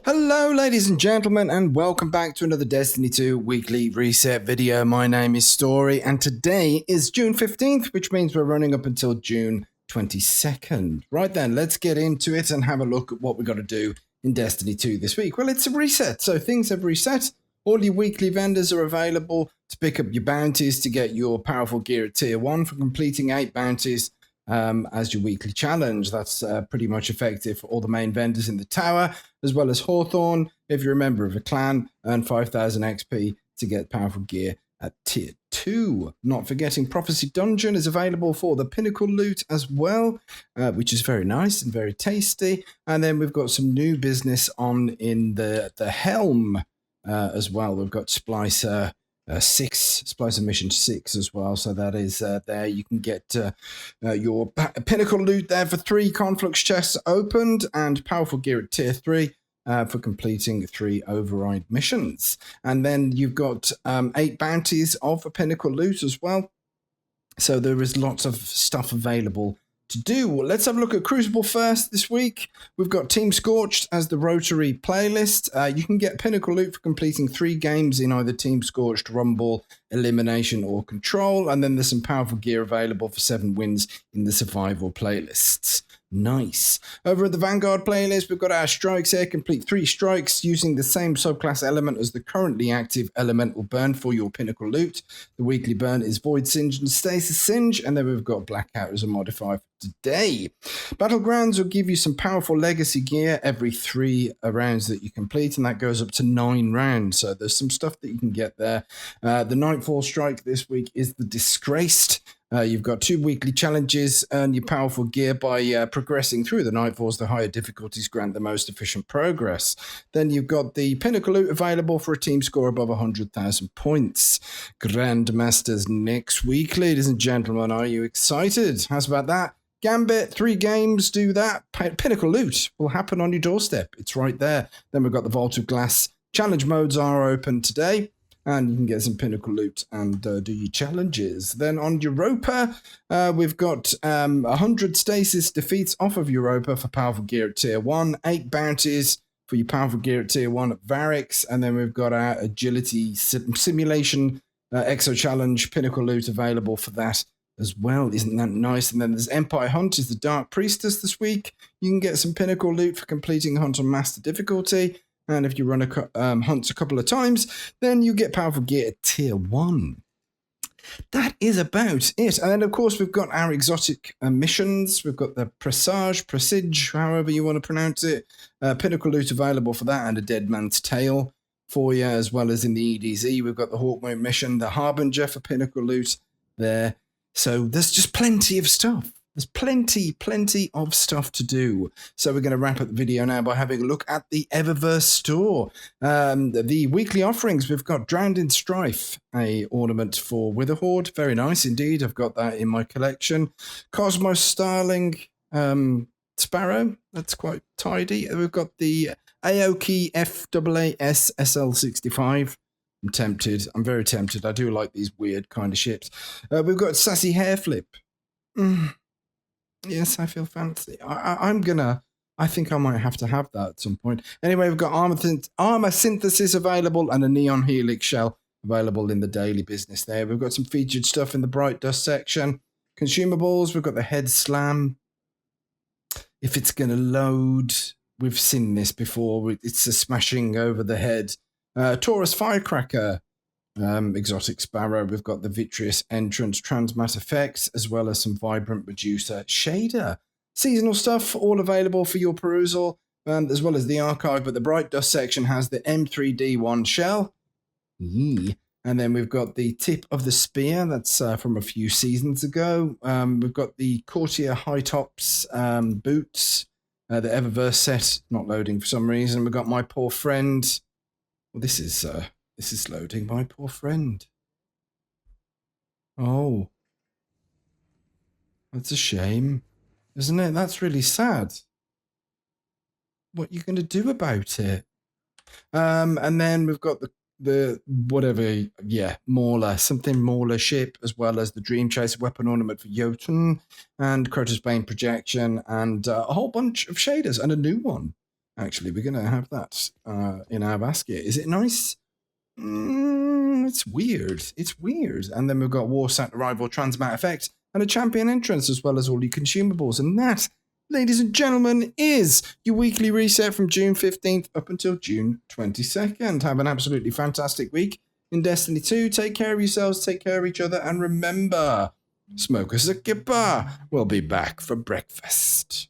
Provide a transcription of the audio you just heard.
Hello ladies and gentlemen, and welcome back to another Destiny 2 weekly reset video. My name is Story, and today is June 15th, which means we're running up until June 22nd. Right then, let's get into it and have a look at what we've got to do in Destiny 2 this week. Well, it's a reset, so things have reset. All your weekly vendors are available to pick up your bounties to get your powerful gear at tier 1 for completing 8 bounties as your weekly challenge. That's pretty much effective for all the main vendors in the tower, as well as Hawthorne. If you're a member of a clan, earn 5,000 XP to get powerful gear at tier 2. Not forgetting Prophecy Dungeon is available for the pinnacle loot as well, which is very nice and very tasty. And then we've got some new business on in the Helm as well. We've got Splicer 6, Splicer Mission 6 as well, so that is there. You can get your pinnacle loot there for 3 Conflux chests opened and powerful gear at tier 3 for completing 3 override missions. And then you've got 8 bounties of a pinnacle loot as well, so there is lots of stuff available to do. Let's have a look at Crucible first this week. We've got Team Scorched as the Rotary playlist. You can get pinnacle loot for completing 3 games in either Team Scorched, Rumble, Elimination, or Control. And then there's some powerful gear available for 7 wins in the Survival playlists. Nice. Over at the Vanguard playlist, we've got our strikes here. Complete 3 strikes using the same subclass element as the currently active elemental burn for your pinnacle loot. The weekly burn is Void Singe and Stasis Singe, and then we've got Blackout as a modifier for today. Battlegrounds will give you some powerful legacy gear every 3 rounds that you complete, and that goes up to 9 rounds. So there's some stuff that you can get there. The Nightfall strike this week is the Disgraced. You've got 2 weekly challenges. Earn your powerful gear by progressing through the Nightfalls. The higher difficulties grant the most efficient progress. Then you've got the Pinnacle loot available for a team score above 100,000 points. Grandmasters next week, ladies and gentlemen. Are you excited? How's about that? Gambit, 3 games, do that. Pinnacle loot will happen on your doorstep. It's right there. Then we've got the Vault of Glass. Challenge modes are open today, and you can get some pinnacle loot and do your challenges. Then on Europa, we've got 100 stasis defeats off of Europa for powerful gear at tier 1, 8 bounties for your powerful gear at tier 1 at Varix, and then we've got our agility simulation exo challenge pinnacle loot available for that as well. Isn't that nice? And then there's Empire Hunt is the Dark Priestess this week. You can get some pinnacle loot for completing Hunt on Master difficulty. And if you run hunts a couple of times, then you get powerful gear at tier 1. That is about it. And then, of course, we've got our exotic missions. We've got the Presage, however you want to pronounce it. Pinnacle loot available for that, and a Dead Man's Tale for you, as well as in the EDZ. We've got the Hawkmoon mission, the Harbinger for pinnacle loot there. So there's just plenty of stuff. There's plenty of stuff to do. So we're going to wrap up the video now by having a look at the Eververse Store. The weekly offerings, we've got Drowned in Strife, a ornament for Witherhoard. Very nice indeed. I've got that in my collection. Cosmos Starling Sparrow. That's quite tidy. We've got the Aoki FAAS SL65. I'm tempted. I'm very tempted. I do like these weird kind of ships. We've got Sassy Hairflip. Yes, I feel fancy. I think I might have to have that at some point. Anyway, we've got armor synthesis available and a neon helix shell available in the daily business there. We've got some featured stuff in the Bright Dust section. Consumables, we've got the Head Slam. If it's going to load, we've seen this before. It's a smashing over the head. Taurus Firecracker. Exotic Sparrow, we've got the Vitreous Entrance Transmat effects, as well as some Vibrant Medusa shader. Seasonal stuff, all available for your perusal, as well as the archive, but the Bright Dust section has the M3D1 shell. Yee. And then we've got the Tip of the Spear, that's from a few seasons ago. We've got the Courtier High Tops boots, the Eververse set, not loading for some reason. We've got My Poor Friend. Well, this is loading. My poor friend. Oh. That's a shame. Isn't it? That's really sad. What are you going to do about it? And then we've got the whatever, Mauler, something Mauler ship, as well as the Dream Chaser weapon ornament for Jotun, and Crotus Bane projection, and a whole bunch of shaders, and a new one. Actually, we're going to have that in our basket. Is it nice? It's weird. It's weird. And then we've got Warsat Arrival Transmat Effect and a champion entrance, as well as all your consumables. And that, ladies and gentlemen, is your weekly reset from June 15th up until June 22nd. Have an absolutely fantastic week in Destiny 2. Take care of yourselves, take care of each other, and remember, smoke us a kipper. We'll be back for breakfast.